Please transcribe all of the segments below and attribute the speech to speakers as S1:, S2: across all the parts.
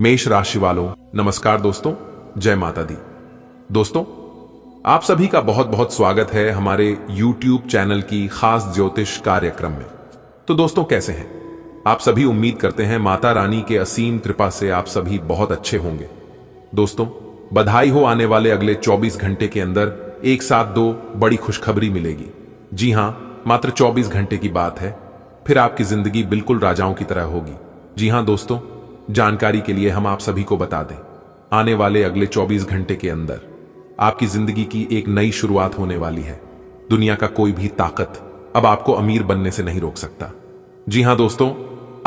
S1: मेष राशि वालों, नमस्कार दोस्तों, जय माता दी। दोस्तों, आप सभी का बहुत बहुत स्वागत है हमारे YouTube चैनल की खास ज्योतिष कार्यक्रम में। तो दोस्तों, कैसे हैं आप सभी? उम्मीद करते हैं माता रानी के असीम कृपा से आप सभी बहुत अच्छे होंगे। दोस्तों, बधाई हो, आने वाले अगले 24 घंटे के अंदर एक साथ दो बड़ी खुशखबरी मिलेगी। जी हां, मात्र 24 घंटे की बात है, फिर आपकी जिंदगी बिल्कुल राजाओं की तरह होगी। जी हां दोस्तों, जानकारी के लिए हम आप सभी को बता दें, आने वाले अगले 24 घंटे के अंदर आपकी जिंदगी की एक नई शुरुआत होने वाली है। दुनिया का कोई भी ताकत अब आपको अमीर बनने से नहीं रोक सकता। जी हां दोस्तों,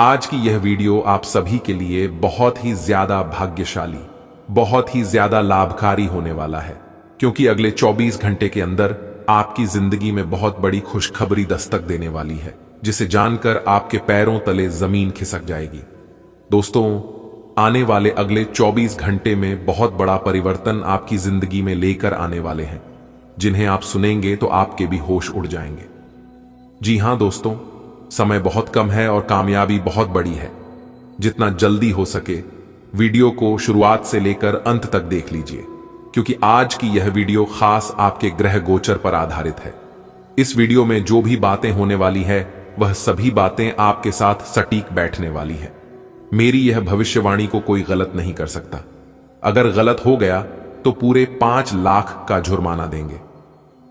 S1: आज की यह वीडियो आप सभी के लिए बहुत ही ज्यादा भाग्यशाली, बहुत ही ज्यादा लाभकारी होने वाला है, क्योंकि अगले 24 घंटे के अंदर आपकी जिंदगी में बहुत बड़ी खुशखबरी दस्तक देने वाली है, जिसे जानकर आपके पैरों तले जमीन खिसक जाएगी। दोस्तों, आने वाले अगले 24 घंटे में बहुत बड़ा परिवर्तन आपकी जिंदगी में लेकर आने वाले हैं, जिन्हें आप सुनेंगे तो आपके भी होश उड़ जाएंगे। जी हां दोस्तों, समय बहुत कम है और कामयाबी बहुत बड़ी है। जितना जल्दी हो सके वीडियो को शुरुआत से लेकर अंत तक देख लीजिए, क्योंकि आज की यह वीडियो खास आपके ग्रह गोचर पर आधारित है। इस वीडियो में जो भी बातें होने वाली है वह सभी बातें आपके साथ सटीक बैठने वाली है। मेरी यह भविष्यवाणी को कोई गलत नहीं कर सकता। अगर गलत हो गया तो पूरे 5 लाख का जुर्माना देंगे।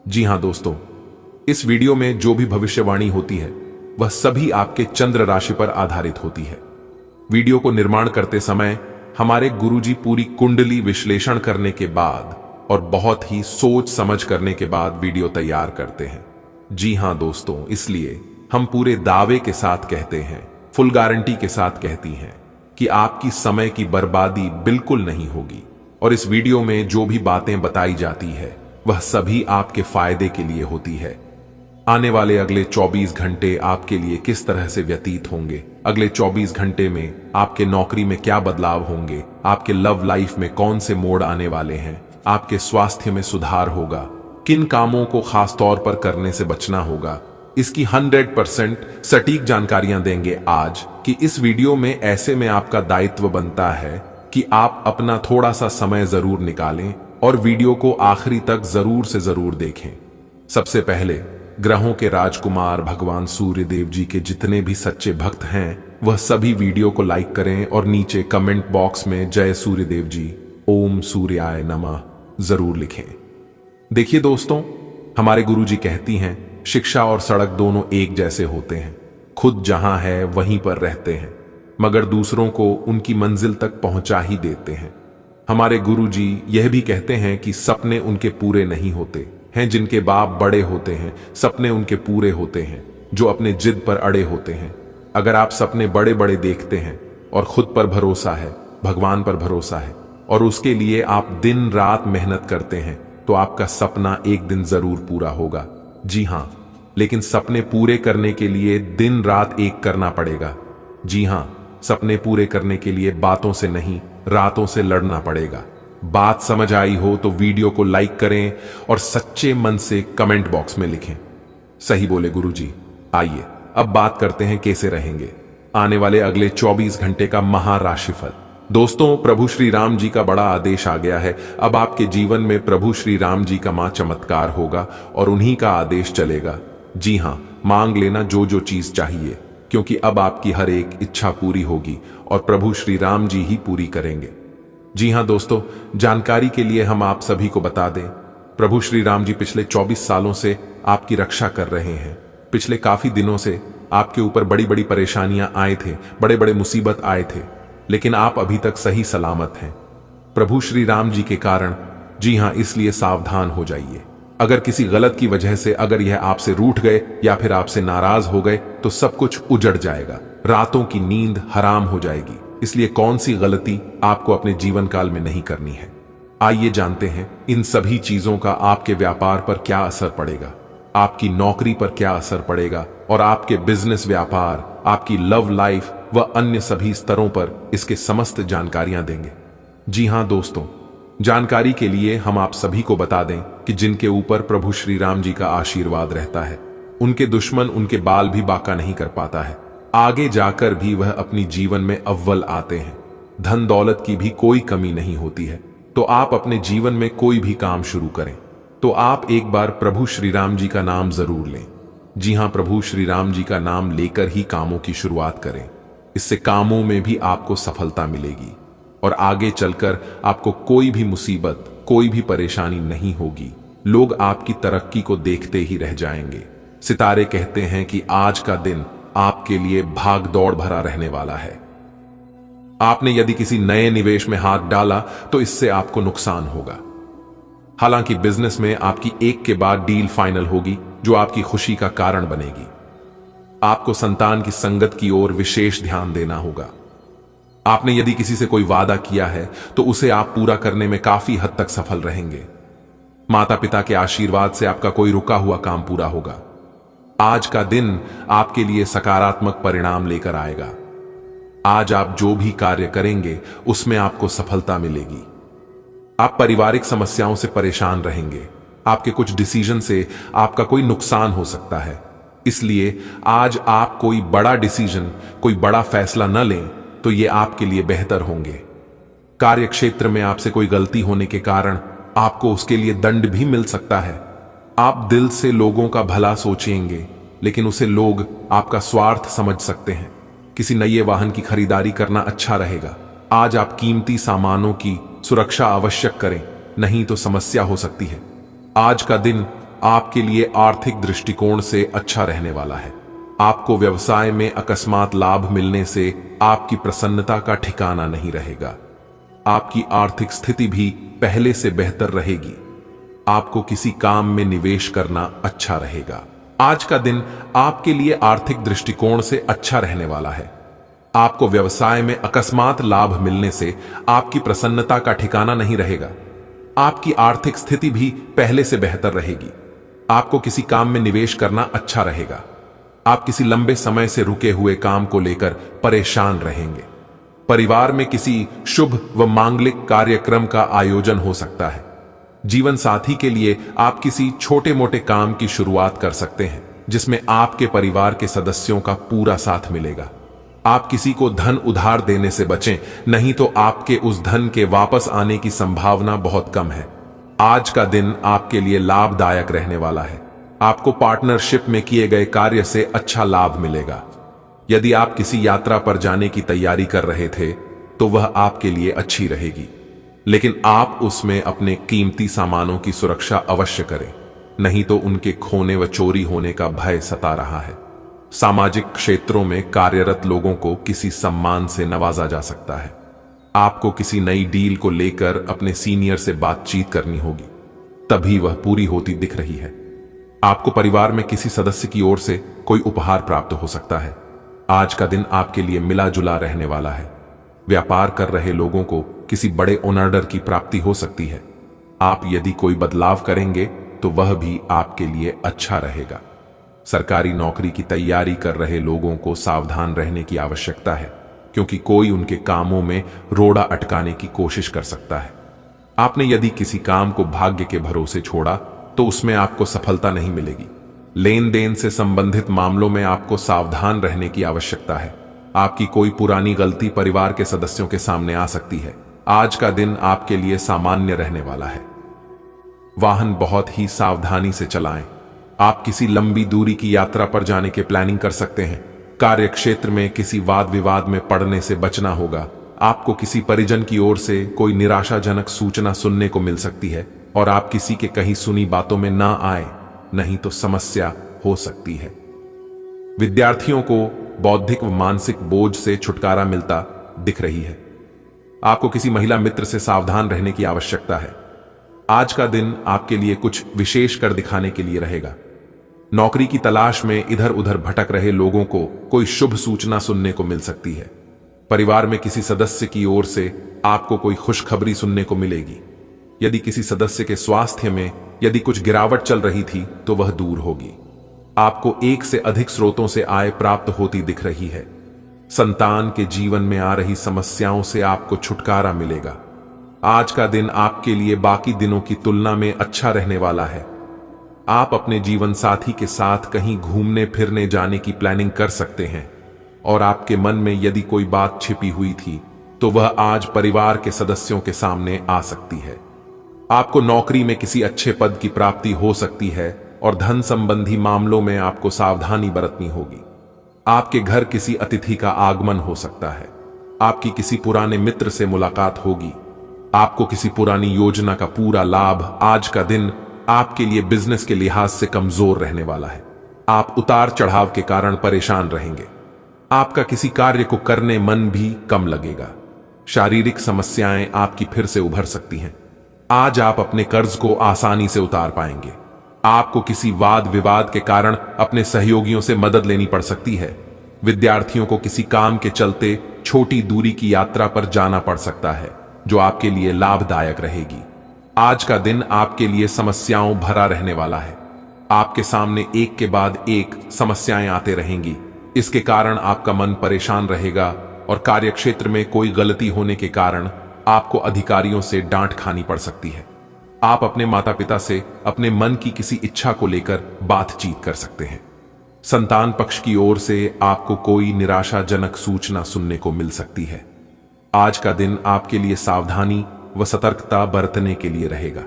S1: जी हां दोस्तों, इस वीडियो में जो भी भविष्यवाणी होती है वह सभी आपके चंद्र राशि पर आधारित होती है। वीडियो को निर्माण करते समय हमारे गुरुजी पूरी कुंडली विश्लेषण करने के बाद और बहुत ही सोच समझ करने के बाद वीडियो तैयार करते हैं। जी हां दोस्तों, इसलिए हम पूरे दावे के साथ कहते हैं, फुल गारंटी के साथ कहती हैं कि आपकी समय की बर्बादी बिल्कुल नहीं होगी। और इस वीडियो में जो भी बातें बताई जाती है वह सभी आपके फायदे के लिए होती है। आने वाले अगले 24 घंटे आपके लिए किस तरह से व्यतीत होंगे, अगले 24 घंटे में आपके नौकरी में क्या बदलाव होंगे, आपके लव लाइफ में कौन से मोड़ आने वाले हैं, आपके स्वास्थ्य में सुधार होगा, किन कामों को खास तौर पर करने से बचना होगा, इसकी 100% सटीक जानकारियां देंगे आज। कि इस वीडियो में ऐसे में आपका दायित्व बनता है कि आप अपना थोड़ा सा समय जरूर निकालें और वीडियो को आखिरी तक जरूर से जरूर देखें। सबसे पहले ग्रहों के राजकुमार भगवान सूर्य देव जी के जितने भी सच्चे भक्त हैं वह सभी वीडियो को लाइक करें और नीचे कमेंट बॉक्स में जय सूर्य देव जी, ओम सूर्याय नमः जरूर लिखें। देखिए दोस्तों, हमारे गुरुजी कहती हैं, शिक्षा और सड़क दोनों एक जैसे होते हैं। खुद जहां है वहीं पर रहते हैं, मगर दूसरों को उनकी मंजिल तक पहुंचा ही देते हैं। हमारे गुरुजी यह भी कहते हैं कि सपने उनके पूरे नहीं होते हैं जिनके बाप बड़े होते हैं, सपने उनके पूरे होते हैं जो अपने जिद पर अड़े होते हैं। अगर आप सपने बड़े बड़े देखते हैं और खुद पर भरोसा है, भगवान पर भरोसा है और उसके लिए आप दिन रात मेहनत करते हैं, तो आपका सपना एक दिन जरूर पूरा होगा। जी हां, लेकिन सपने पूरे करने के लिए दिन रात एक करना पड़ेगा। जी हां, सपने पूरे करने के लिए बातों से नहीं, रातों से लड़ना पड़ेगा। बात समझ आई हो तो वीडियो को लाइक करें और सच्चे मन से कमेंट बॉक्स में लिखें, सही बोले गुरुजी। आइए अब बात करते हैं कैसे रहेंगे आने वाले अगले 24 घंटे का महाराशिफल। दोस्तों, प्रभु श्री राम जी का बड़ा आदेश आ गया है। अब आपके जीवन में प्रभु श्री राम जी का चमत्कार होगा और उन्हीं का आदेश चलेगा। जी हां, मांग लेना जो जो चीज चाहिए, क्योंकि अब आपकी हर एक इच्छा पूरी होगी और प्रभु श्री राम जी ही पूरी करेंगे। जी हां दोस्तों, जानकारी के लिए हम आप सभी को बता दें, प्रभु श्री राम जी पिछले 24 सालों से आपकी रक्षा कर रहे हैं। पिछले काफी दिनों से आपके ऊपर बड़ी बड़ी परेशानियां आए थे, बड़े बड़े मुसीबत आए थे, लेकिन आप अभी तक सही सलामत हैं प्रभु श्री राम जी के कारण। जी हां, इसलिए सावधान हो जाइए। अगर किसी गलत की वजह से अगर यह आपसे रूठ गए या फिर आपसे नाराज हो गए तो सब कुछ उजड़ जाएगा, रातों की नींद हराम हो जाएगी। इसलिए कौन सी गलती आपको अपने जीवन काल में नहीं करनी है। आइए जानते हैं इन सभी चीजों का आपके व्यापार पर क्या असर पड़ेगा, आपकी नौकरी पर क्या असर पड़ेगा और आपके बिजनेस व्यापार, आपकी लव लाइफ व अन्य सभी स्तरों पर इसके समस्त जानकारियां देंगे। जी हां दोस्तों, जानकारी के लिए हम आप सभी को बता दें कि जिनके ऊपर प्रभु श्री राम जी का आशीर्वाद रहता है उनके दुश्मन उनके बाल भी बाका नहीं कर पाता है। आगे जाकर भी वह अपनी जीवन में अव्वल आते हैं। धन दौलत की भी कोई कमी नहीं होती है। तो आप अपने जीवन में कोई भी काम शुरू करें तो आप एक बार प्रभु श्री राम जी का नाम जरूर लें। जी हां, प्रभु श्री राम जी का नाम लेकर ही कामों की शुरुआत करें। इससे कामों में भी आपको सफलता मिलेगी और आगे चलकर आपको कोई भी मुसीबत, कोई भी परेशानी नहीं होगी। लोग आपकी तरक्की को देखते ही रह जाएंगे। सितारे कहते हैं कि आज का दिन आपके लिए भाग दौड़ भरा रहने वाला है। आपने यदि किसी नए निवेश में हाथ डाला तो इससे आपको नुकसान होगा। हालांकि बिजनेस में आपकी एक के बाद डील फाइनल होगी जो आपकी खुशी का कारण बनेगी। आपको संतान की संगत की ओर विशेष ध्यान देना होगा। आपने यदि किसी से कोई वादा किया है तो उसे आप पूरा करने में काफी हद तक सफल रहेंगे। माता पिता के आशीर्वाद से आपका कोई रुका हुआ काम पूरा होगा। आज का दिन आपके लिए सकारात्मक परिणाम लेकर आएगा। आज आप जो भी कार्य करेंगे उसमें आपको सफलता मिलेगी। आप पारिवारिक समस्याओं से परेशान रहेंगे। आपके कुछ डिसीजन से आपका कोई नुकसान हो सकता है, इसलिए आज आप कोई बड़ा डिसीजन, कोई बड़ा फैसला न लें तो ये आपके लिए बेहतर होंगे। कार्य क्षेत्र में आपसे कोई गलती होने के कारण आपको उसके लिए दंड भी मिल सकता है। आप दिल से लोगों का भला सोचेंगे, लेकिन उसे लोग आपका स्वार्थ समझ सकते हैं। किसी नए वाहन की खरीदारी करना अच्छा रहेगा। आज आप कीमती सामानों की सुरक्षा आवश्यक करें, नहीं तो समस्या हो सकती है। आज का दिन आपके लिए आर्थिक दृष्टिकोण से अच्छा रहने वाला है। आपको व्यवसाय में अकस्मात लाभ मिलने से आपकी प्रसन्नता का ठिकाना नहीं रहेगा। आपकी आर्थिक स्थिति भी पहले से बेहतर रहेगी। आपको किसी काम में निवेश करना अच्छा रहेगा। आज का दिन आपके लिए आर्थिक दृष्टिकोण से अच्छा रहने वाला है। आपको व्यवसाय में अकस्मात लाभ मिलने से आपकी प्रसन्नता का ठिकाना नहीं रहेगा। आपकी आर्थिक स्थिति भी पहले से बेहतर रहेगी। आपको किसी काम में निवेश करना अच्छा रहेगा। आप किसी लंबे समय से रुके हुए काम को लेकर परेशान रहेंगे। परिवार में किसी शुभ व मांगलिक कार्यक्रम का आयोजन हो सकता है। जीवन साथी के लिए आप किसी छोटे मोटे काम की शुरुआत कर सकते हैं जिसमें आपके परिवार के सदस्यों का पूरा साथ मिलेगा। आप किसी को धन उधार देने से बचें, नहीं तो आपके उस धन के वापस आने की संभावना बहुत कम है। आज का दिन आपके लिए लाभदायक रहने वाला है। आपको पार्टनरशिप में किए गए कार्य से अच्छा लाभ मिलेगा। यदि आप किसी यात्रा पर जाने की तैयारी कर रहे थे तो वह आपके लिए अच्छी रहेगी, लेकिन आप उसमें अपने कीमती सामानों की सुरक्षा अवश्य करें, नहीं तो उनके खोने व चोरी होने का भय सता रहा है। सामाजिक क्षेत्रों में कार्यरत लोगों को किसी सम्मान से नवाजा जा सकता है। आपको किसी नई डील को लेकर अपने सीनियर से बातचीत करनी होगी, तभी वह पूरी होती दिख रही है। आपको परिवार में किसी सदस्य की ओर से कोई उपहार प्राप्त हो सकता है। आज का दिन आपके लिए मिला जुला रहने वाला है। व्यापार कर रहे लोगों को किसी बड़े ऑर्डर की प्राप्ति हो सकती है। आप यदि कोई बदलाव करेंगे तो वह भी आपके लिए अच्छा रहेगा। सरकारी नौकरी की तैयारी कर रहे लोगों को सावधान रहने की आवश्यकता है, क्योंकि कोई उनके कामों में रोड़ा अटकाने की कोशिश कर सकता है। आपने यदि किसी काम को भाग्य के भरोसे छोड़ा तो उसमें आपको सफलता नहीं मिलेगी। लेन देन से संबंधित मामलों में आपको सावधान रहने की आवश्यकता है। आपकी कोई पुरानी गलती परिवार के सदस्यों के सामने आ सकती है। आज का दिन आपके लिए सामान्य रहने वाला है। वाहन बहुत ही सावधानी से चलाएं। आप किसी लंबी दूरी की यात्रा पर जाने के प्लानिंग कर सकते हैं। कार्य क्षेत्र में किसी वाद विवाद में पड़ने से बचना होगा। आपको किसी परिजन की ओर से कोई निराशाजनक सूचना सुनने को मिल सकती है और आप किसी के कहीं सुनी बातों में ना आए, नहीं तो समस्या हो सकती है। विद्यार्थियों को बौद्धिक व मानसिक बोझ से छुटकारा मिलता दिख रही है। आपको किसी महिला मित्र से सावधान रहने की आवश्यकता है। आज का दिन आपके लिए कुछ विशेष कर दिखाने के लिए रहेगा। नौकरी की तलाश में इधर उधर भटक रहे लोगों को कोई शुभ सूचना सुनने को मिल सकती है। परिवार में किसी सदस्य की ओर से आपको कोई खुशखबरी सुनने को मिलेगी। यदि किसी सदस्य के स्वास्थ्य में यदि कुछ गिरावट चल रही थी तो वह दूर होगी। आपको एक से अधिक स्रोतों से आय प्राप्त होती दिख रही है। संतान के जीवन में आ रही समस्याओं से आपको छुटकारा मिलेगा। आज का दिन आपके लिए बाकी दिनों की तुलना में अच्छा रहने वाला है। आप अपने जीवन साथी के साथ कहीं घूमने फिरने जाने की प्लानिंग कर सकते हैं और आपके मन में यदि कोई बात छिपी हुई थी तो वह आज परिवार के सदस्यों के सामने आ सकती है। आपको नौकरी में किसी अच्छे पद की प्राप्ति हो सकती है और धन संबंधी मामलों में आपको सावधानी बरतनी होगी। आपके घर किसी अतिथि का आगमन हो सकता है। आपकी किसी पुराने मित्र से मुलाकात होगी। आपको किसी पुरानी योजना का पूरा लाभ। आज का दिन आपके लिए बिजनेस के लिहाज से कमजोर रहने वाला है। आप उतार चढ़ाव के कारण परेशान रहेंगे। आपका किसी कार्य को करने मन भी कम लगेगा। शारीरिक समस्याएं आपकी फिर से उभर सकती हैं। आज आप अपने कर्ज को आसानी से उतार पाएंगे। आपको किसी वाद विवाद के कारण अपने सहयोगियों से मदद लेनी पड़ सकती है। विद्यार्थियों को किसी काम के चलते छोटी दूरी की यात्रा पर जाना पड़ सकता है, जो आपके लिए लाभदायक रहेगी। आज का दिन आपके लिए समस्याओं भरा रहने वाला है। आपके सामने एक के बाद एक समस्याएं आते रहेंगी। इसके कारण आपका मन परेशान रहेगा और कार्यक्षेत्र में कोई गलती होने के कारण आपको अधिकारियों से डांट खानी पड़ सकती है। आप अपने माता पिता से अपने मन की किसी इच्छा को लेकर बातचीत कर सकते हैं। संतान पक्ष की ओर से आपको कोई निराशाजनक सूचना सुनने को मिल सकती है। आज का दिन आपके लिए सावधानी व सतर्कता बरतने के लिए रहेगा।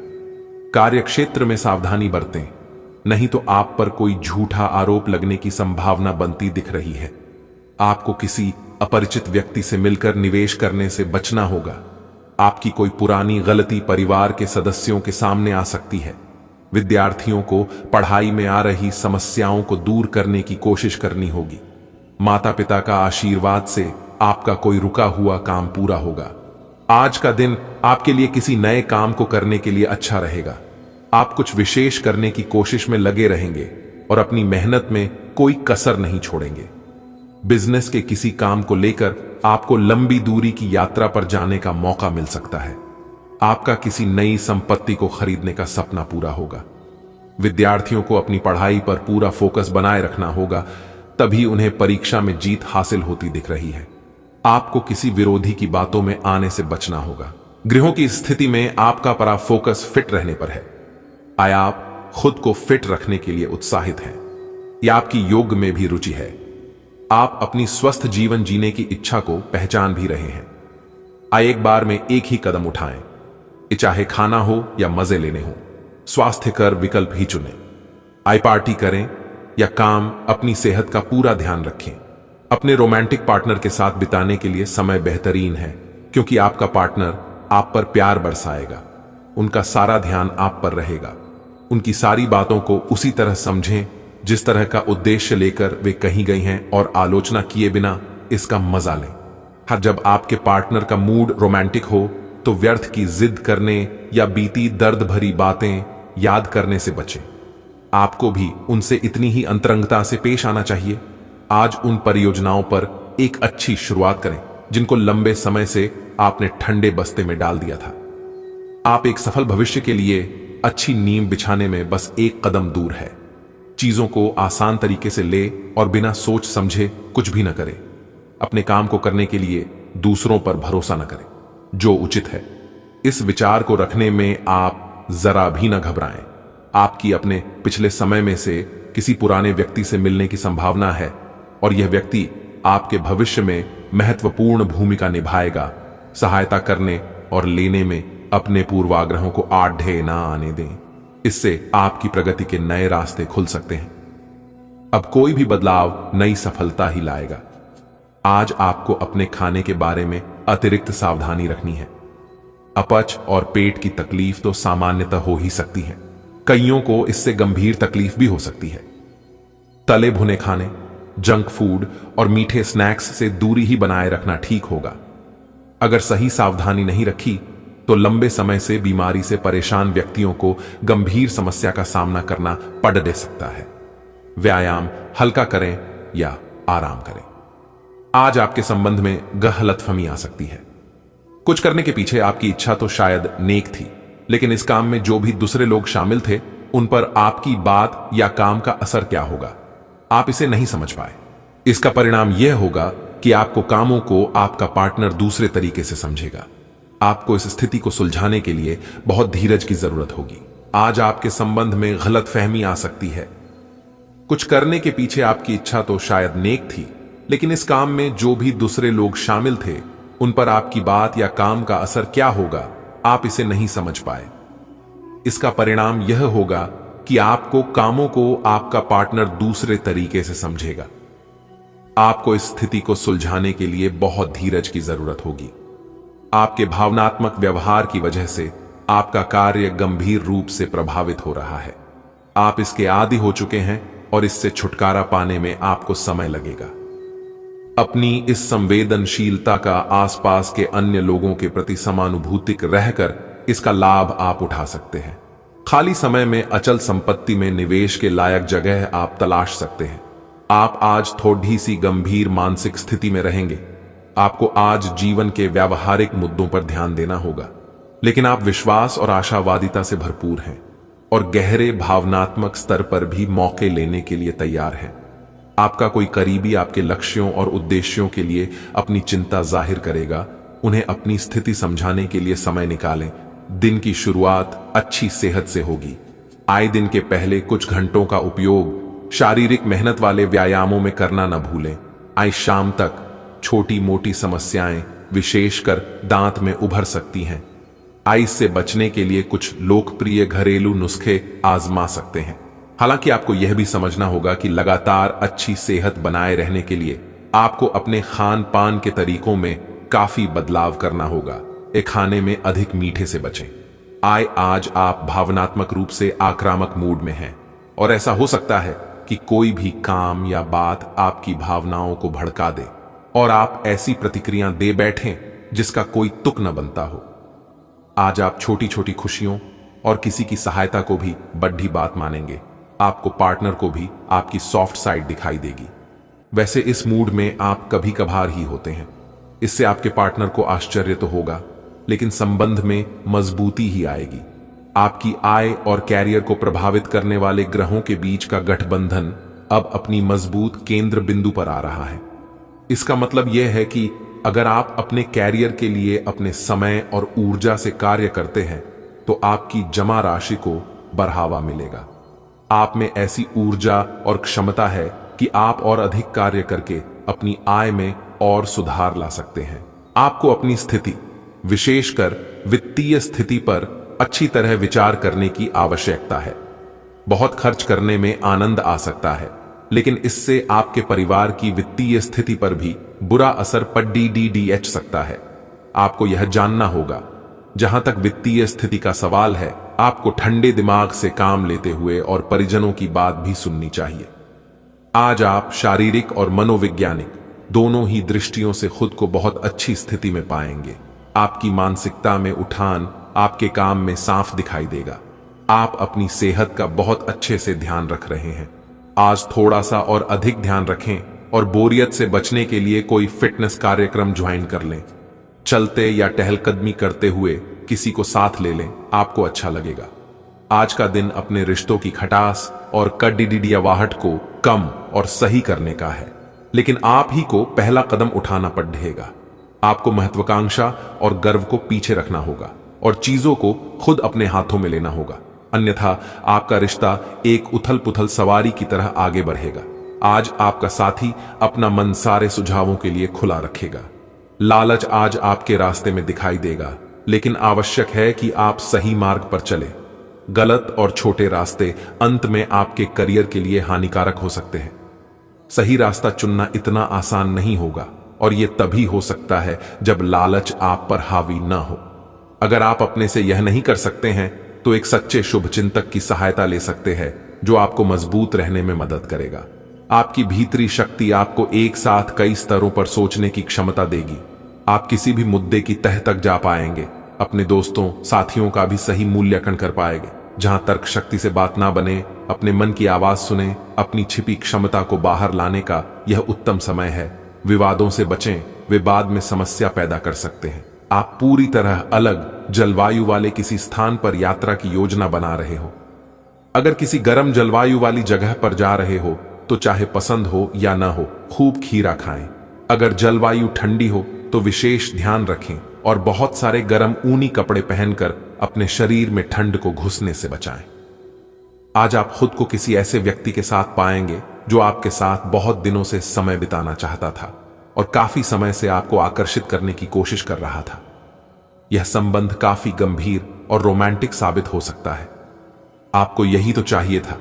S1: कार्यक्षेत्र में सावधानी बरतें, नहीं तो आप पर कोई झूठा आरोप लगने की संभावना बनती दिख रही है। आपको किसी अपरिचित व्यक्ति से मिलकर निवेश करने से बचना होगा। आपकी कोई पुरानी गलती परिवार के सदस्यों के सामने आ सकती है। विद्यार्थियों को पढ़ाई में आ रही समस्याओं को दूर करने की कोशिश करनी होगी। माता पिता का आशीर्वाद से आपका कोई रुका हुआ काम पूरा होगा। आज का दिन आपके लिए किसी नए काम को करने के लिए अच्छा रहेगा। आप कुछ विशेष करने की कोशिश में लगे रहेंगे और अपनी मेहनत में कोई कसर नहीं छोड़ेंगे। बिजनेस के किसी काम को लेकर आपको लंबी दूरी की यात्रा पर जाने का मौका मिल सकता है। आपका किसी नई संपत्ति को खरीदने का सपना पूरा होगा। विद्यार्थियों को अपनी पढ़ाई पर पूरा फोकस बनाए रखना होगा, तभी उन्हें परीक्षा में जीत हासिल होती दिख रही है। आपको किसी विरोधी की बातों में आने से बचना होगा। गृहों की स्थिति में आपका परा फोकस फिट रहने पर है। आया आप खुद को फिट रखने के लिए उत्साहित हैं या आपकी योग में भी रुचि है। आप अपनी स्वस्थ जीवन जीने की इच्छा को पहचान भी रहे हैं। आइए एक बार में एक ही कदम उठाएं, चाहे खाना हो या मजे लेने हो। स्वास्थ्यकर विकल्प ही चुनें। आइए पार्टी करें या काम, अपनी सेहत का पूरा ध्यान रखें। अपने रोमांटिक पार्टनर के साथ बिताने के लिए समय बेहतरीन है, क्योंकि आपका पार्टनर आप पर प्यार बरसाएगा। उनका सारा ध्यान आप पर रहेगा। उनकी सारी बातों को उसी तरह समझें जिस तरह का उद्देश्य लेकर वे कही गई हैं और आलोचना किए बिना इसका मजा लें। हर जब आपके पार्टनर का मूड रोमांटिक हो तो व्यर्थ की जिद करने या बीती दर्द भरी बातें याद करने से बचें। आपको भी उनसे इतनी ही अंतरंगता से पेश आना चाहिए। आज उन परियोजनाओं पर एक अच्छी शुरुआत करें जिनको लंबे समय से आपने ठंडे बस्ते में डाल दिया था। आप एक सफल भविष्य के लिए अच्छी नींव बिछाने में बस एक कदम दूर है। चीजों को आसान तरीके से ले और बिना सोच समझे कुछ भी न करें। अपने काम को करने के लिए दूसरों पर भरोसा न करें, जो उचित है। इस विचार को रखने में आप जरा भी न घबराएं। आपकी अपने पिछले समय में से किसी पुराने व्यक्ति से मिलने की संभावना है और यह व्यक्ति आपके भविष्य में महत्वपूर्ण भूमिका निभाएगा। सहायता करने और लेने में अपने पूर्वाग्रहों को आढ़े ना आने दें। इससे आपकी प्रगति के नए रास्ते खुल सकते हैं। अब कोई भी बदलाव नई सफलता ही लाएगा। आज आपको अपने खाने के बारे में अतिरिक्त सावधानी रखनी है। अपच और पेट की तकलीफ तो सामान्यतः हो ही सकती है, कईयों को इससे गंभीर तकलीफ भी हो सकती है। तले भुने खाने, जंक फूड और मीठे स्नैक्स से दूरी ही बनाए रखना ठीक होगा। अगर सही सावधानी नहीं रखी तो लंबे समय से बीमारी से परेशान व्यक्तियों को गंभीर समस्या का सामना करना पड़ दे सकता है। व्यायाम हल्का करें या आराम करें। आज आपके संबंध में गलतफहमी आ सकती है। कुछ करने के पीछे आपकी इच्छा तो शायद नेक थी, लेकिन इस काम में जो भी दूसरे लोग शामिल थे उन पर आपकी बात या काम का असर क्या होगा, आप इसे नहीं समझ पाए। इसका परिणाम यह होगा कि आपको कामों को आपका पार्टनर दूसरे तरीके से समझेगा। आपको इस स्थिति को सुलझाने के लिए बहुत धीरज की जरूरत होगी। आज आपके संबंध में गलतफहमी आ सकती है। कुछ करने के पीछे आपकी इच्छा तो शायद नेक थी, लेकिन इस काम में जो भी दूसरे लोग शामिल थे उन पर आपकी बात या काम का असर क्या होगा, आप इसे नहीं समझ पाए। इसका परिणाम यह होगा कि आपको कामों को आपका पार्टनर दूसरे तरीके से समझेगा। आपको इस स्थिति को सुलझाने के लिए बहुत धीरज की जरूरत होगी। आपके भावनात्मक व्यवहार की वजह से आपका कार्य गंभीर रूप से प्रभावित हो रहा है। आप इसके आदी हो चुके हैं और इससे छुटकारा पाने में आपको समय लगेगा। अपनी इस संवेदनशीलता का आसपास के अन्य लोगों के प्रति समानुभूतिक रहकर इसका लाभ आप उठा सकते हैं। खाली समय में अचल संपत्ति में निवेश के लायक जगह आप तलाश सकते हैं। आप आज थोड़ी सी गंभीर मानसिक स्थिति में रहेंगे। आपको आज जीवन के व्यावहारिक मुद्दों पर ध्यान देना होगा, लेकिन आप विश्वास और आशावादिता से भरपूर हैं और गहरे भावनात्मक स्तर पर भी मौके लेने के लिए तैयार हैं। आपका कोई करीबी आपके लक्ष्यों और उद्देश्यों के लिए अपनी चिंता जाहिर करेगा। उन्हें अपनी स्थिति समझाने के लिए समय निकालें। दिन की शुरुआत अच्छी सेहत से होगी। आए दिन के पहले कुछ घंटों का उपयोग शारीरिक मेहनत वाले व्यायामों में करना न भूलें। आज शाम तक छोटी मोटी समस्याएं विशेषकर दांत में उभर सकती हैं। आइस से बचने के लिए कुछ लोकप्रिय घरेलू नुस्खे आजमा सकते हैं। हालांकि आपको यह भी समझना होगा कि लगातार अच्छी सेहत बनाए रहने के लिए आपको अपने खान पान के तरीकों में काफी बदलाव करना होगा। खाने में अधिक मीठे से बचें। आज आप भावनात्मक रूप से आक्रामक मूड में हैं और ऐसा हो सकता है कि कोई भी काम या बात आपकी भावनाओं को भड़का दे और आप ऐसी प्रतिक्रिया दे बैठें जिसका कोई तुक न बनता हो। आज आप छोटी छोटी खुशियों और किसी की सहायता को भी बड़ी बात मानेंगे। आपको पार्टनर को भी आपकी सॉफ्ट साइड दिखाई देगी। वैसे इस मूड में आप कभी कभार ही होते हैं। इससे आपके पार्टनर को आश्चर्य तो होगा, लेकिन संबंध में मजबूती ही आएगी। आपकी आय और कैरियर को प्रभावित करने वाले ग्रहों के बीच का गठबंधन अब अपनी मजबूत केंद्र बिंदु पर आ रहा है। इसका मतलब यह है कि अगर आप अपने कैरियर के लिए अपने समय और ऊर्जा से कार्य करते हैं तो आपकी जमा राशि को बढ़ावा मिलेगा। आप में ऐसी ऊर्जा और क्षमता है कि आप और अधिक कार्य करके अपनी आय में और सुधार ला सकते हैं। आपको अपनी स्थिति, विशेषकर वित्तीय स्थिति पर अच्छी तरह विचार करने की आवश्यकता है। बहुत खर्च करने में आनंद आ सकता है, लेकिन इससे आपके परिवार की वित्तीय स्थिति पर भी बुरा असर पड़ सकता है। आपको यह जानना होगा। जहां तक वित्तीय स्थिति का सवाल है, आपको ठंडे दिमाग से काम लेते हुए और परिजनों की बात भी सुननी चाहिए। आज आप शारीरिक और मनोवैज्ञानिक दोनों ही दृष्टियों से खुद को बहुत अच्छी स्थिति में पाएंगे। आपकी मानसिकता में उठान आपके काम में साफ दिखाई देगा। आप अपनी सेहत का बहुत अच्छे से ध्यान रख रहे हैं। आज थोड़ा सा और अधिक ध्यान रखें और बोरियत से बचने के लिए कोई फिटनेस कार्यक्रम ज्वाइन कर लें। चलते या टहलकदमी करते हुए किसी को साथ ले लें, आपको अच्छा लगेगा। आज का दिन अपने रिश्तों की खटास और कड़िडियावाहट को कम और सही करने का है, लेकिन आप ही को पहला कदम उठाना पड़ेगा। आपको महत्वाकांक्षा और गर्व को पीछे रखना होगा और चीजों को खुद अपने हाथों में लेना होगा, अन्यथा आपका रिश्ता एक उथल पुथल सवारी की तरह आगे बढ़ेगा। आज आपका साथी अपना मन सारे सुझावों के लिए खुला रखेगा। लालच आज आपके रास्ते में दिखाई देगा, लेकिन आवश्यक है कि आप सही मार्ग पर चलें। गलत और छोटे रास्ते अंत में आपके करियर के लिए हानिकारक हो सकते हैं। सही रास्ता चुनना इतना आसान नहीं होगा और यह तभी हो सकता है जब लालच आप पर हावी न हो। अगर आप अपने से यह नहीं कर सकते हैं तो एक सच्चे शुभचिंतक की सहायता ले सकते हैं, जो आपको मजबूत रहने में मदद करेगा। आपकी भीतरी शक्ति आपको एक साथ कई स्तरों पर सोचने की क्षमता देगी। आप किसी भी मुद्दे की तह तक जा पाएंगे, अपने दोस्तों साथियों का भी सही मूल्यांकन कर पाएंगे। जहां तर्क शक्ति से बात ना बने, अपने मन की आवाज सुने। अपनी छिपी क्षमता को बाहर लाने का यह उत्तम समय है। विवादों से बचें, वे बाद में समस्या पैदा कर सकते हैं। आप पूरी तरह अलग जलवायु वाले किसी स्थान पर यात्रा की योजना बना रहे हो। अगर किसी गर्म जलवायु वाली जगह पर जा रहे हो तो चाहे पसंद हो या ना हो, खूब खीरा खाएं। अगर जलवायु ठंडी हो तो विशेष ध्यान रखें और बहुत सारे गर्म ऊनी कपड़े पहनकर अपने शरीर में ठंड को घुसने से बचाएं। आज आप खुद को किसी ऐसे व्यक्ति के साथ पाएंगे जो आपके साथ बहुत दिनों से समय बिताना चाहता था। और काफी समय से आपको आकर्षित करने की कोशिश कर रहा था। यह संबंध काफी गंभीर और रोमांटिक साबित हो सकता है। आपको यही तो चाहिए था।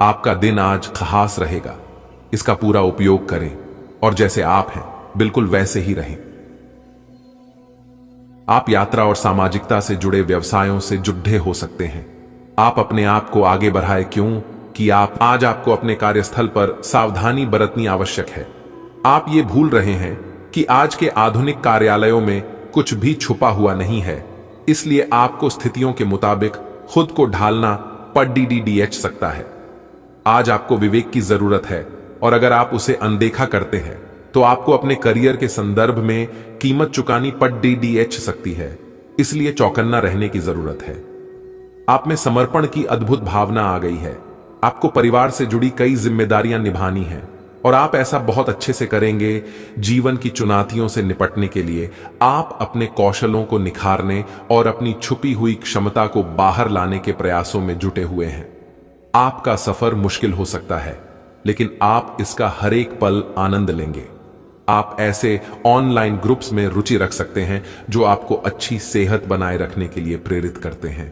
S1: आपका दिन आज खास रहेगा। इसका पूरा उपयोग करें और जैसे आप हैं बिल्कुल वैसे ही रहें। आप यात्रा और सामाजिकता से जुड़े व्यवसायों से जुड़े हो सकते हैं। आप अपने आप को आगे बढ़ाए क्यों कि आपको अपने कार्यस्थल पर सावधानी बरतनी आवश्यक है। आप ये भूल रहे हैं कि आज के आधुनिक कार्यालयों में कुछ भी छुपा हुआ नहीं है, इसलिए आपको स्थितियों के मुताबिक खुद को ढालना पड़ सकता है। आज आपको विवेक की जरूरत है और अगर आप उसे अनदेखा करते हैं तो आपको अपने करियर के संदर्भ में कीमत चुकानी पड़ सकती है। इसलिए चौकन्ना रहने की जरूरत है। आप में समर्पण की अद्भुत भावना आ गई है। आपको परिवार से जुड़ी कई जिम्मेदारियां निभानी हैं और आप ऐसा बहुत अच्छे से करेंगे। जीवन की चुनौतियों से निपटने के लिए आप अपने कौशलों को निखारने और अपनी छुपी हुई क्षमता को बाहर लाने के प्रयासों में जुटे हुए हैं। आपका सफर मुश्किल हो सकता है, लेकिन आप इसका हर एक पल आनंद लेंगे। आप ऐसे ऑनलाइन ग्रुप्स में रुचि रख सकते हैं जो आपको अच्छी सेहत बनाए रखने के लिए प्रेरित करते हैं।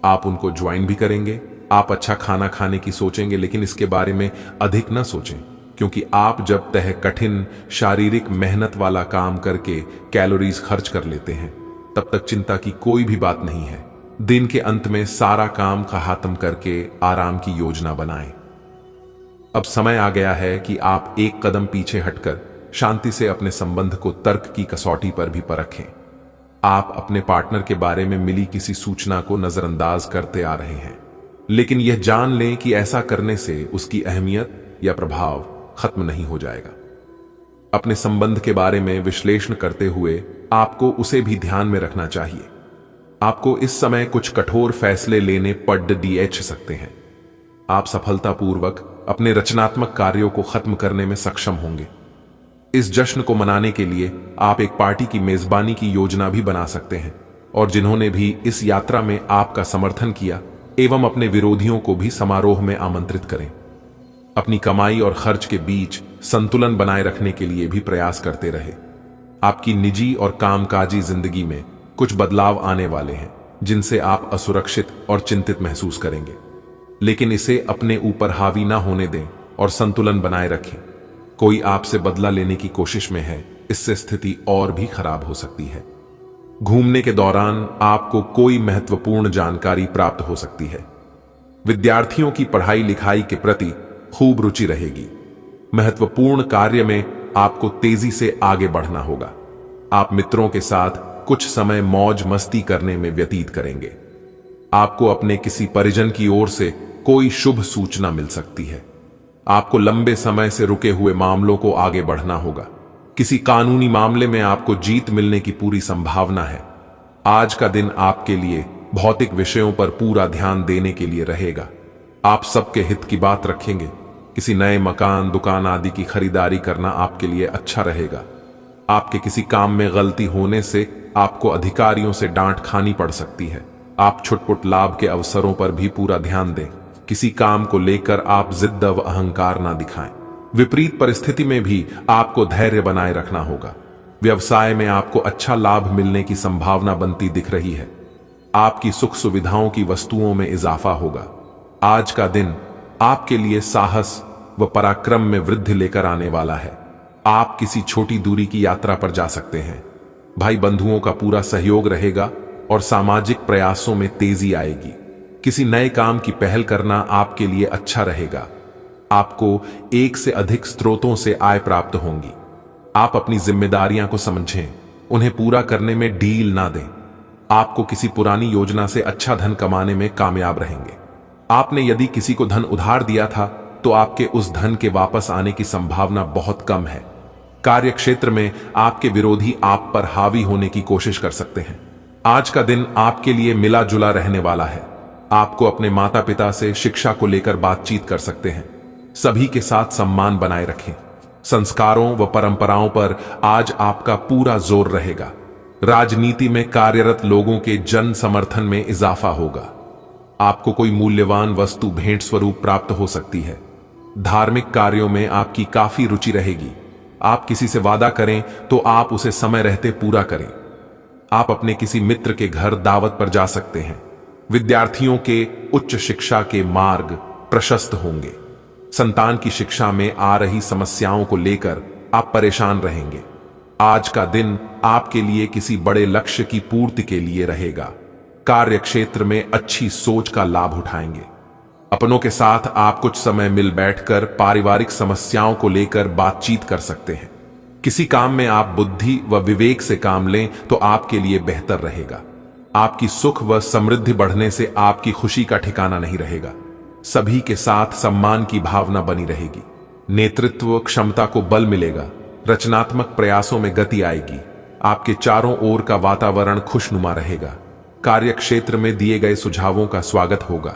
S1: आप उनको ज्वाइन भी करेंगे। आप अच्छा खाना खाने की सोचेंगे, लेकिन इसके बारे में अधिक न सोचें, क्योंकि आप जब तक कठिन शारीरिक मेहनत वाला काम करके कैलोरीज खर्च कर लेते हैं, तब तक चिंता की कोई भी बात नहीं है। दिन के अंत में सारा काम खत्म करके आराम की योजना बनाएं। अब समय आ गया है कि आप एक कदम पीछे हटकर शांति से अपने संबंध को तर्क की कसौटी पर भी परखें। आप अपने पार्टनर के बारे में मिली किसी सूचना को नजरअंदाज करते आ रहे हैं, लेकिन यह जान लें कि ऐसा करने से उसकी अहमियत या प्रभाव खत्म नहीं हो जाएगा। अपने संबंध के बारे में विश्लेषण करते हुए आपको उसे भी ध्यान में रखना चाहिए। आपको इस समय कुछ कठोर फैसले लेने पड़ सकते हैं। आप सफलतापूर्वक अपने रचनात्मक कार्यों को खत्म करने में सक्षम होंगे। इस जश्न को मनाने के लिए आप एक पार्टी की मेजबानी की योजना भी बना सकते हैं और जिन्होंने भी इस यात्रा में आपका समर्थन किया एवं अपने विरोधियों को भी समारोह में आमंत्रित करें। अपनी कमाई और खर्च के बीच संतुलन बनाए रखने के लिए भी प्रयास करते रहे। आपकी निजी और कामकाजी जिंदगी में कुछ बदलाव आने वाले हैं जिनसे आप असुरक्षित और चिंतित महसूस करेंगे, लेकिन इसे अपने ऊपर हावी ना होने दें और संतुलन बनाए रखें। कोई आपसे बदला लेने की कोशिश में है, इससे स्थिति और भी खराब हो सकती है। घूमने के दौरान आपको कोई महत्वपूर्ण जानकारी प्राप्त हो सकती है। विद्यार्थियों की पढ़ाई लिखाई के प्रति खूब रुचि रहेगी। महत्वपूर्ण कार्य में आपको तेजी से आगे बढ़ना होगा। आप मित्रों के साथ कुछ समय मौज मस्ती करने में व्यतीत करेंगे। आपको अपने किसी परिजन की ओर से कोई शुभ सूचना मिल सकती है। आपको लंबे समय से रुके हुए मामलों को आगे बढ़ना होगा। किसी कानूनी मामले में आपको जीत मिलने की पूरी संभावना है। आज का दिन आपके लिए भौतिक विषयों पर पूरा ध्यान देने के लिए रहेगा। आप सबके हित की बात रखेंगे। किसी नए मकान, दुकान आदि की खरीदारी करना आपके लिए अच्छा रहेगा। आपके किसी काम में गलती होने से आपको अधिकारियों से डांट खानी पड़ सकती है। आप छुटपुट लाभ के अवसरों पर भी पूरा ध्यान दें। किसी काम को लेकर आप जिद्द व अहंकार ना दिखाएं। विपरीत परिस्थिति में भी आपको धैर्य बनाए रखना होगा। व्यवसाय में आपको अच्छा लाभ मिलने की संभावना बनती दिख रही है। आपकी सुख सुविधाओं की वस्तुओं में इजाफा होगा। आज का दिन आपके लिए साहस व पराक्रम में वृद्धि लेकर आने वाला है। आप किसी छोटी दूरी की यात्रा पर जा सकते हैं। भाई बंधुओं का पूरा सहयोग रहेगा और सामाजिक प्रयासों में तेजी आएगी। किसी नए काम की पहल करना आपके लिए अच्छा रहेगा। आपको एक से अधिक स्रोतों से आय प्राप्त होंगी। आप अपनी जिम्मेदारियां को समझें, उन्हें पूरा करने में ढील ना दें। आपको किसी पुरानी योजना से अच्छा धन कमाने में कामयाब रहेंगे। आपने यदि किसी को धन उधार दिया था तो आपके उस धन के वापस आने की संभावना बहुत कम है। कार्य क्षेत्र में आपके विरोधी आप पर हावी होने की कोशिश कर सकते हैं। आज का दिन आपके लिए मिला जुला रहने वाला है। आपको अपने माता पिता से शिक्षा को लेकर बातचीत कर सकते हैं। सभी के साथ सम्मान बनाए रखें। संस्कारों व परंपराओं पर आज आपका पूरा जोर रहेगा। राजनीति में कार्यरत लोगों के जन समर्थन में इजाफा होगा। आपको कोई मूल्यवान वस्तु भेंट स्वरूप प्राप्त हो सकती है। धार्मिक कार्यों में आपकी काफी रुचि रहेगी। आप किसी से वादा करें तो आप उसे समय रहते पूरा करें। आप अपने किसी मित्र के घर दावत पर जा सकते हैं। विद्यार्थियों के उच्च शिक्षा के मार्ग प्रशस्त होंगे। संतान की शिक्षा में आ रही समस्याओं को लेकर आप परेशान रहेंगे। आज का दिन आपके लिए किसी बड़े लक्ष्य की पूर्ति के लिए रहेगा। कार्य क्षेत्र में अच्छी सोच का लाभ उठाएंगे। अपनों के साथ आप कुछ समय मिल बैठकर पारिवारिक समस्याओं को लेकर बातचीत कर सकते हैं। किसी काम में आप बुद्धि व विवेक से काम लें तो आपके लिए बेहतर रहेगा। आपकी सुख व समृद्धि बढ़ने से आपकी खुशी का ठिकाना नहीं रहेगा। सभी के साथ सम्मान की भावना बनी रहेगी। नेतृत्व क्षमता को बल मिलेगा। रचनात्मक प्रयासों में गति आएगी। आपके चारों ओर का वातावरण खुशनुमा रहेगा। कार्य क्षेत्र में दिए गए सुझावों का स्वागत होगा।